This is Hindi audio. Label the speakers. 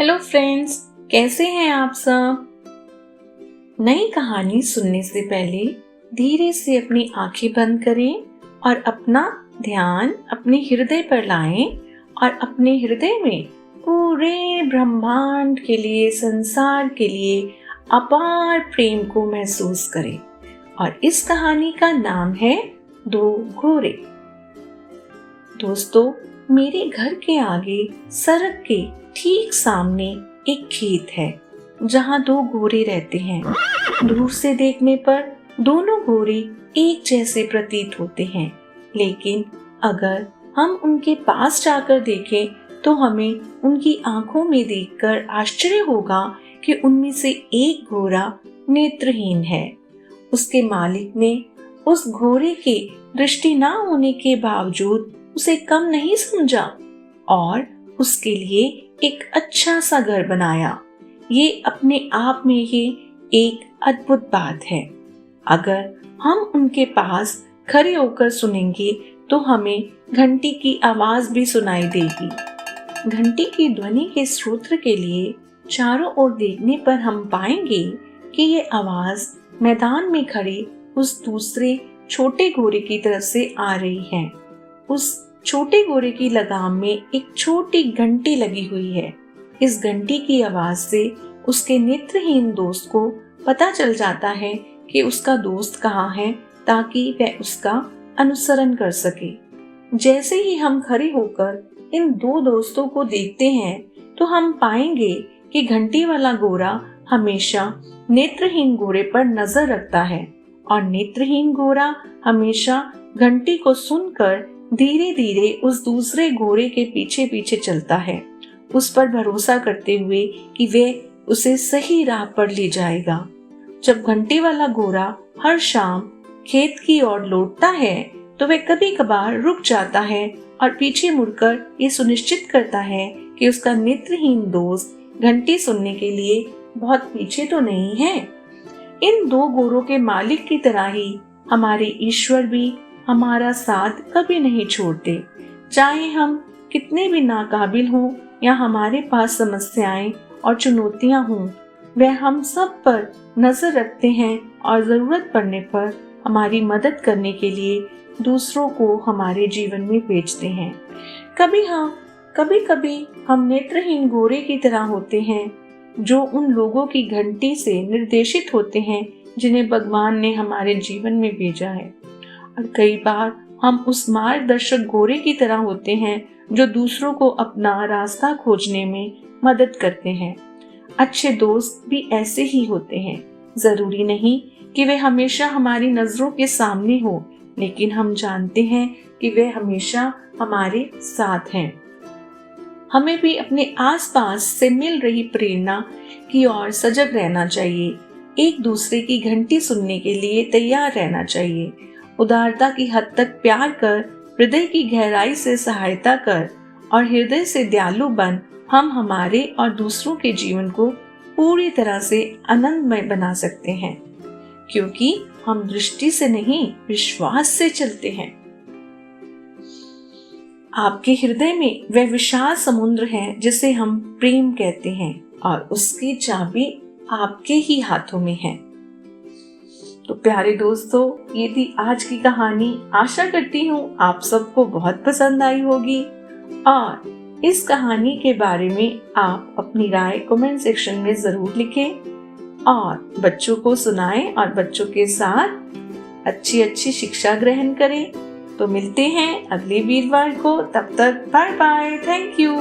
Speaker 1: हेलो फ्रेंड्स, कैसे हैं आप सब। नई कहानी सुनने से पहले धीरे से अपनी आंखें बंद करें और अपना ध्यान अपने हृदय पर लाएं और अपने हृदय में पूरे ब्रह्मांड के लिए, संसार के लिए अपार प्रेम को महसूस करें। और इस कहानी का नाम है दो घोड़े। दोस्तों, मेरे घर के आगे सड़क के ठीक सामने एक खेत है जहाँ दो घोड़े रहते हैं। दूर से देखने पर दोनों घोड़े एक जैसे प्रतीत होते हैं, लेकिन अगर हम उनके पास जाकर देखें तो हमें उनकी आंखों में देखकर आश्चर्य होगा कि उनमें से एक घोड़ा नेत्रहीन है। उसके मालिक ने उस घोड़े के दृष्टि न होने के बावजूद उसे कम नहीं समझा और उसके लिए एक अच्छा सा घर बनाया। ये अपने आप में ही एक अद्भुत बात है। अगर हम उनके पास खड़े होकर सुनेंगे तो हमें घंटी की आवाज भी सुनाई देगी। घंटी की ध्वनि के स्रोत के लिए चारों ओर देखने पर हम पाएंगे कि ये आवाज मैदान में खड़े उस दूसरे छोटे घोड़े की तरफ से आ रही है। उस छोटे घोड़े की लगाम में एक छोटी घंटी लगी हुई है। इस घंटी की आवाज से उसके नेत्रहीन दोस्त को पता चल जाता है कि उसका दोस्त कहाँ है, ताकि वह उसका अनुसरण कर सके। जैसे ही हम खड़े होकर इन दो दोस्तों को देखते हैं तो हम पाएंगे कि घंटी वाला घोड़ा हमेशा नेत्रहीन घोड़े पर नजर रखता है और नेत्रहीन घोड़ा हमेशा घंटी को सुनकर धीरे धीरे उस दूसरे घोड़े के पीछे पीछे चलता है, उस पर भरोसा करते हुए कि वह उसे सही राह पर ले जाएगा। जब घंटी वाला घोड़ा हर शाम खेत की ओर लौटता है तो वह कभी कभार रुक जाता है और पीछे मुड़कर ये सुनिश्चित करता है कि उसका नेत्रहीन दोस्त घंटी सुनने के लिए बहुत पीछे तो नहीं है। इन दो घोड़ों के मालिक की तरह ही हमारे ईश्वर भी हमारा साथ कभी नहीं छोड़ते। चाहे हम कितने भी नाकाबिल हों या हमारे पास समस्याएं और चुनौतियां हों, वह हम सब पर नजर रखते हैं और जरूरत पड़ने पर हमारी मदद करने के लिए दूसरों को हमारे जीवन में भेजते हैं। कभी कभी हम नेत्रहीन घोड़े की तरह होते हैं जो उन लोगों की घंटी से निर्देशित होते हैं जिन्हें भगवान ने हमारे जीवन में भेजा है। और कई बार हम उस मार्गदर्शक घोड़े की तरह होते हैं जो दूसरों को अपना रास्ता खोजने में मदद करते हैं। अच्छे दोस्त भी ऐसे ही होते हैं। जरूरी नहीं कि वे हमेशा हमारी नजरों के सामने हो, लेकिन हम जानते हैं कि वे हमेशा हमारे साथ हैं। हमें भी अपने आसपास से मिल रही प्रेरणा की ओर सजग रहना चाहिए। एक दूसरे की घंटी सुनने के लिए तैयार रहना चाहिए। उदारता की हद तक प्यार कर, हृदय की गहराई से सहायता कर और हृदय से दयालु बन हम हमारे और दूसरों के जीवन को पूरी तरह से आनंदमय बना सकते हैं, क्योंकि हम दृष्टि से नहीं, विश्वास से चलते हैं। आपके हृदय में वह विशाल समुद्र है जिसे हम प्रेम कहते हैं और उसकी चाबी आपके ही हाथों में है। तो प्यारे दोस्तों, ये थी आज की कहानी। आशा करती हूँ आप सबको बहुत पसंद आई होगी और इस कहानी के बारे में आप अपनी राय कमेंट सेक्शन में जरूर लिखें और बच्चों को सुनाएं और बच्चों के साथ अच्छी शिक्षा ग्रहण करें। तो मिलते हैं अगले वीरवार को। तब तक बाय बाय। Thank you.